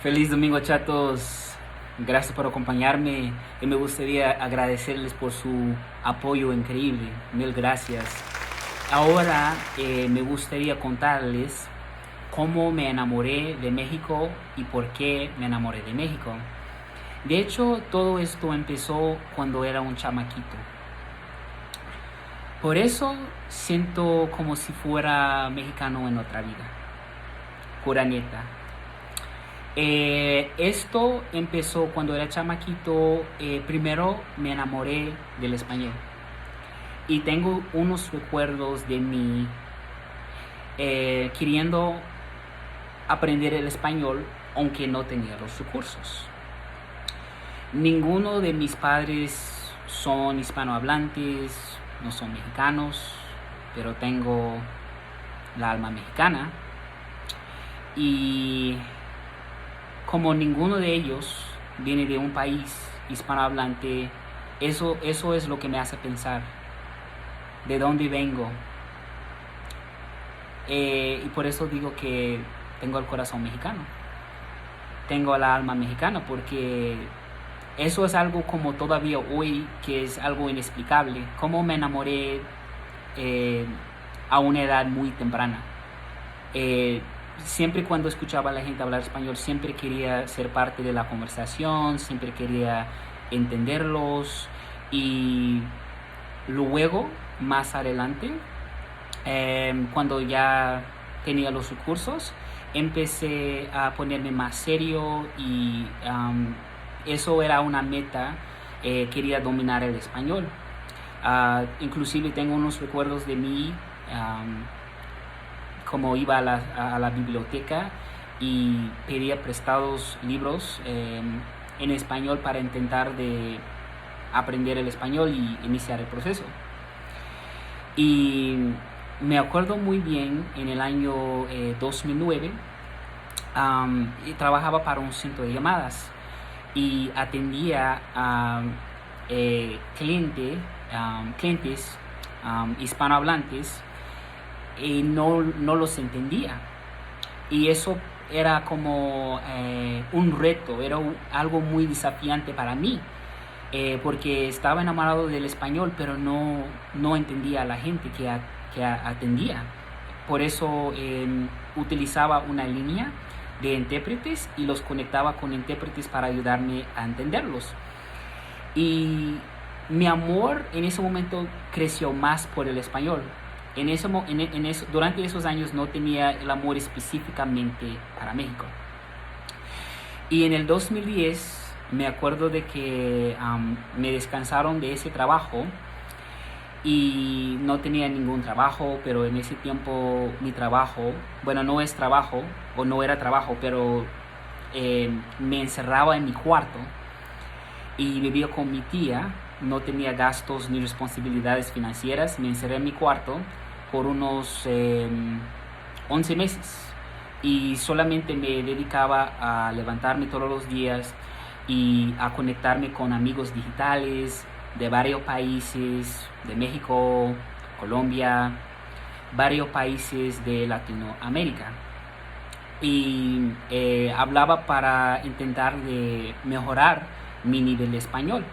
Feliz domingo, chatos. Gracias por acompañarme y me gustaría agradecerles por su apoyo increíble. Mil gracias. Ahora me gustaría contarles cómo me enamoré de México y por qué me enamoré de México. De hecho, todo esto empezó cuando era un chamaquito. Por eso siento como si fuera mexicano en otra vida. Pura neta. Esto empezó cuando era chamaquito. Primero me enamoré del español y tengo unos recuerdos de mí queriendo aprender el español aunque no tenía los recursos. Ninguno de mis padres son hispanohablantes, no son mexicanos, pero tengo la alma mexicana y como ninguno de ellos viene de un país hispanohablante, eso es lo que me hace pensar de dónde vengo. Y por eso digo que tengo el corazón mexicano, tengo la alma mexicana, porque eso es algo como todavía hoy que es algo inexplicable. Cómo me enamoré a una edad muy temprana. Siempre cuando escuchaba a la gente hablar español, siempre quería ser parte de la conversación, siempre quería entenderlos. Y luego, más adelante, cuando ya tenía los recursos, empecé a ponerme más serio y eso era una meta. Quería dominar el español. Inclusive tengo unos recuerdos de mí como iba a la biblioteca y pedía prestados libros en español para intentar de aprender el español y iniciar el proceso. Y me acuerdo muy bien en el año 2009, trabajaba para un centro de llamadas y atendía a clientes hispanohablantes y no los entendía. Y eso era como un reto, era algo muy desafiante para mí, porque estaba enamorado del español, pero no entendía a la gente que atendía. Por eso utilizaba una línea de intérpretes y los conectaba con intérpretes para ayudarme a entenderlos. Y mi amor en ese momento creció más por el español. Durante esos años no tenía el amor específicamente para México. Y en el 2010 me acuerdo de que me descansaron de ese trabajo y no tenía ningún trabajo, pero en ese tiempo mi trabajo, bueno, no es trabajo o no era trabajo, pero me encerraba en mi cuarto y vivía con mi tía. No tenía gastos ni responsabilidades financieras. Me encerré en mi cuarto por unos 11 meses y solamente me dedicaba a levantarme todos los días y a conectarme con amigos digitales de varios países, de México, Colombia, varios países de Latinoamérica. Y hablaba para intentar de mejorar mi nivel de español.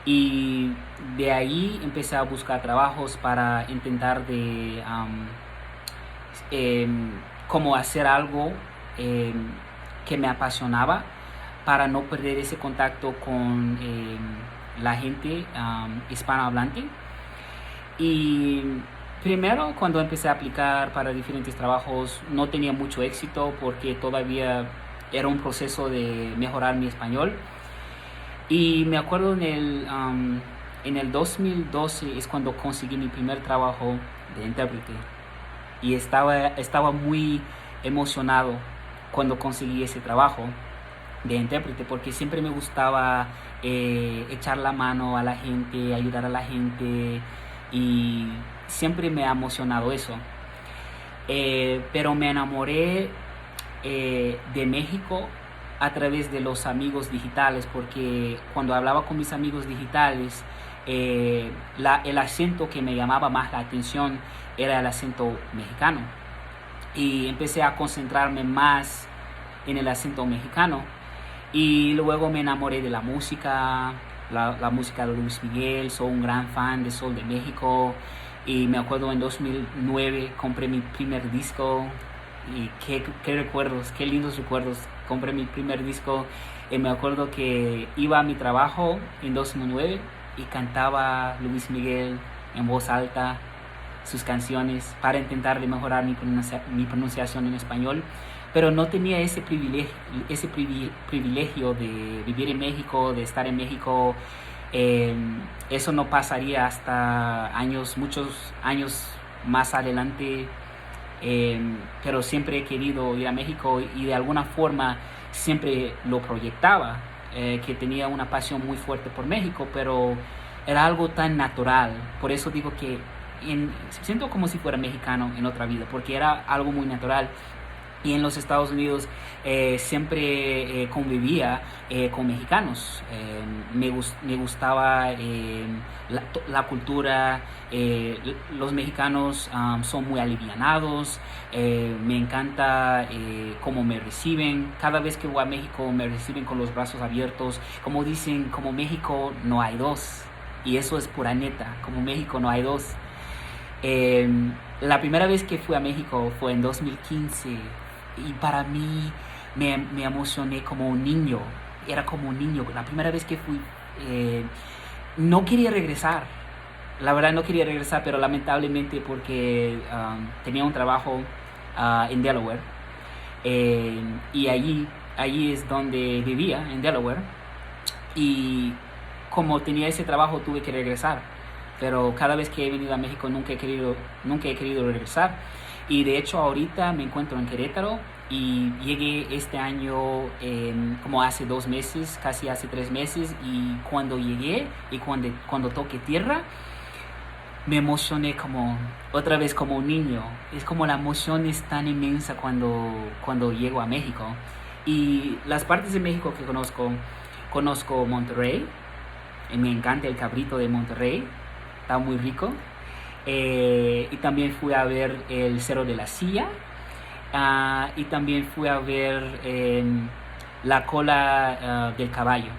Y de ahí empecé a buscar trabajos para intentar de como hacer algo que me apasionaba para no perder ese contacto con la gente hispanohablante. Y primero, cuando empecé a aplicar para diferentes trabajos, no tenía mucho éxito porque todavía era un proceso de mejorar mi español. Y me acuerdo en el 2012 es cuando conseguí mi primer trabajo de intérprete. Y estaba muy emocionado cuando conseguí ese trabajo de intérprete, porque siempre me gustaba echar la mano a la gente, ayudar a la gente, y siempre me ha emocionado eso. Pero me enamoré de México a través de los amigos digitales, porque cuando hablaba con mis amigos digitales, el acento que me llamaba más la atención era el acento mexicano. Y empecé a concentrarme más en el acento mexicano. Y luego me enamoré de la música, la música de Luis Miguel. Soy un gran fan de Sol de México. Y me acuerdo en 2009 compré mi primer disco. Y qué recuerdos, qué lindos recuerdos. Compré mi primer disco y me acuerdo que iba a mi trabajo en 2009 y cantaba Luis Miguel en voz alta sus canciones para intentar de mejorar mi pronunciación en español, pero no tenía ese privilegio de vivir en México, de estar en México. Eh, Eso no pasaría hasta muchos años más adelante. Pero siempre he querido ir a México y de alguna forma siempre lo proyectaba, que tenía una pasión muy fuerte por México, pero era algo tan natural. Por eso digo que siento como si fuera mexicano en otra vida, porque era algo muy natural. Y en los Estados Unidos siempre convivía con mexicanos. Me gustaba la cultura. Los mexicanos son muy alivianados. Me encanta cómo me reciben. Cada vez que voy a México me reciben con los brazos abiertos. Como dicen, como México no hay dos. Y eso es pura neta. Como México no hay dos. La primera vez que fui a México fue en 2015 y para mí me emocioné como un niño. Era como un niño. La primera vez que fui no quería regresar. La verdad no quería regresar, pero lamentablemente porque tenía un trabajo en Delaware. Y allí es donde vivía, en Delaware. Y como tenía ese trabajo tuve que regresar. Pero cada vez que he venido a México nunca he querido regresar. Y de hecho ahorita me encuentro en Querétaro y llegué este año como hace 2 meses, casi hace 3 meses. Y cuando llegué y cuando toqué tierra, me emocioné como otra vez como un niño. Es como la emoción es tan inmensa cuando llego a México. Y las partes de México que conozco Monterrey. Y me encanta el cabrito de Monterrey. Está muy rico. Y también fui a ver el Cerro de la Silla. Y también fui a ver la cola del caballo.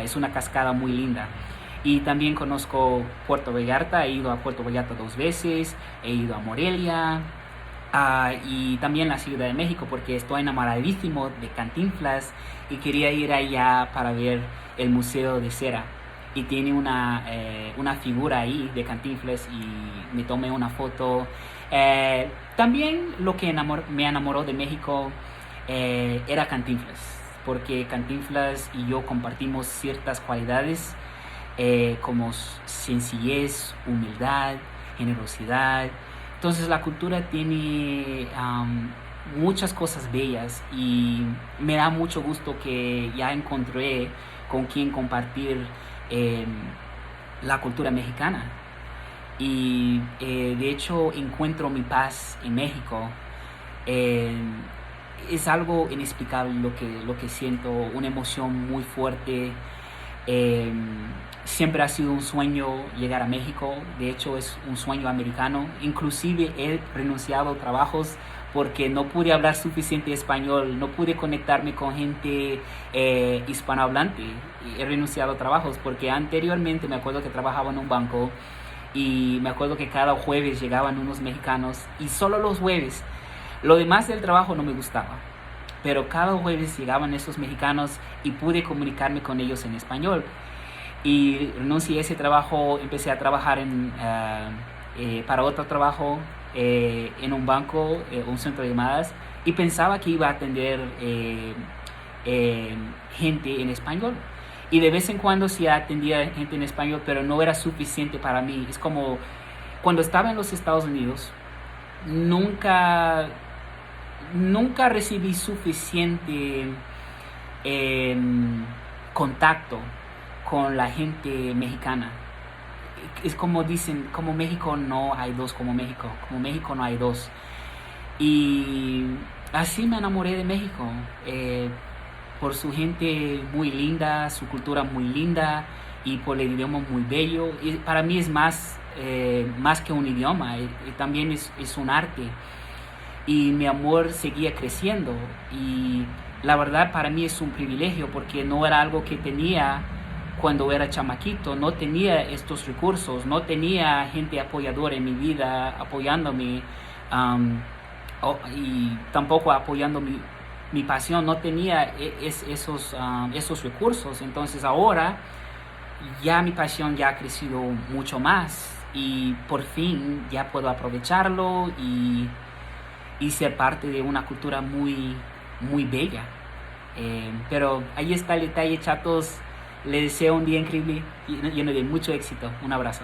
Es una cascada muy linda. Y también conozco Puerto Vallarta. He ido a Puerto Vallarta 2 veces. He ido a Morelia. Y también la Ciudad de México, porque estoy enamoradísimo de Cantinflas y quería ir allá para ver el Museo de Cera. Y tiene una figura ahí de Cantinflas y me tomé una foto. También lo que me enamoró de México era Cantinflas, porque Cantinflas y yo compartimos ciertas cualidades como sencillez, humildad, generosidad. Entonces la cultura tiene muchas cosas bellas y me da mucho gusto que ya encontré con quien compartir la cultura mexicana. Y de hecho encuentro mi paz en México. Es algo inexplicable lo que siento, una emoción muy fuerte. Siempre ha sido un sueño llegar a México. De hecho es un sueño americano. Inclusive he renunciado a trabajos porque no pude hablar suficiente español, no pude conectarme con gente hispanohablante. He renunciado a trabajos porque anteriormente me acuerdo que trabajaba en un banco y me acuerdo que cada jueves llegaban unos mexicanos y solo los jueves. Lo demás del trabajo no me gustaba, pero cada jueves llegaban esos mexicanos y pude comunicarme con ellos en español. Y renuncié a ese trabajo, empecé a trabajar para otro trabajo en un banco, un centro de llamadas, y pensaba que iba a atender gente en español. Y de vez en cuando sí atendía gente en español, pero no era suficiente para mí. Es como cuando estaba en los Estados Unidos, nunca recibí suficiente contacto con la gente mexicana. Es como dicen, como México no hay dos, como México no hay dos. Y así me enamoré de México, por su gente muy linda, su cultura muy linda y por el idioma muy bello. Y para mí es más que un idioma, también es un arte. Y mi amor seguía creciendo y la verdad para mí es un privilegio porque no era algo que tenía cuando era chamaquito, no tenía estos recursos, no tenía gente apoyadora en mi vida apoyándome, um, y tampoco apoyando mi pasión, no tenía esos recursos. Entonces ahora ya mi pasión ya ha crecido mucho más y por fin ya puedo aprovecharlo y ser parte de una cultura muy, muy bella. Pero ahí está el detalle, chatos. Les deseo un día increíble, lleno de mucho éxito. Un abrazo.